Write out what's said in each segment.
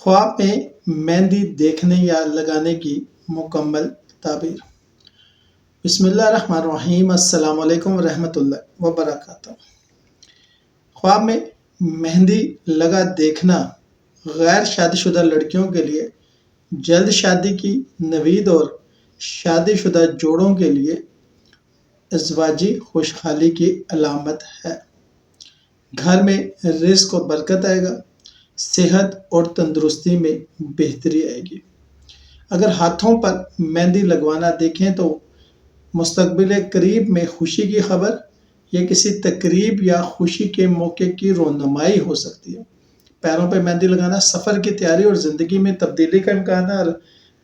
خواب میں مہندی دیکھنے یا لگانے کی مکمل تعبیر۔ بسم اللہ الرحمن الرحیم۔ السلام علیکم ورحمۃ اللہ وبرکاتہ۔ خواب میں مہندی لگا دیکھنا غیر شادی شدہ لڑکیوں کے لیے جلد شادی کی نوید اور شادی شدہ جوڑوں کے لیے ازدواجی خوشحالی کی علامت ہے۔ گھر میں رزق و برکت آئے گا، صحت اور تندرستی میں بہتری آئے گی۔ اگر ہاتھوں پر مہندی لگوانا دیکھیں تو مستقبل قریب میں خوشی کی خبر یا کسی تقریب یا خوشی کے موقع کی رونمائی ہو سکتی ہے۔ پیروں پہ مہندی لگانا سفر کی تیاری اور زندگی میں تبدیلی کا امکان ہے، اور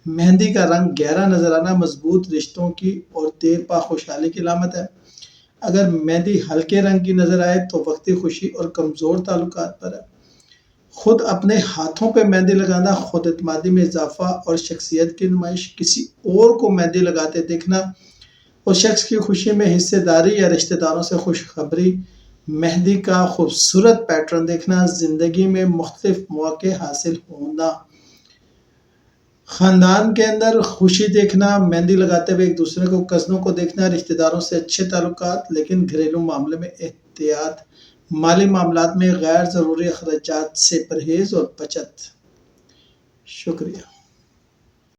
مہندی کا رنگ گہرا نظر آنا مضبوط رشتوں کی اور دیر پا خوشحالی کی علامت ہے۔ اگر مہندی ہلکے رنگ کی نظر آئے تو وقتی خوشی اور کمزور تعلقات پر ہے۔ خود اپنے ہاتھوں پہ مہندی لگانا خود اعتمادی میں اضافہ اور شخصیت کی نمائش۔ کسی اور کو مہندی لگاتے دیکھنا اس شخص کی خوشی میں حصے داری یا رشتہ داروں سے خوشخبری۔ مہندی کا خوبصورت پیٹرن دیکھنا زندگی میں مختلف مواقع حاصل ہونا۔ خاندان کے اندر خوشی دیکھنا، مہندی لگاتے ہوئے ایک دوسرے کو کزنوں کو دیکھنا، رشتہ داروں سے اچھے تعلقات لیکن گھریلو معاملے میں احتیاط، مالی معاملات میں غیر ضروری اخراجات سے پرہیز اور بچت۔ شکریہ۔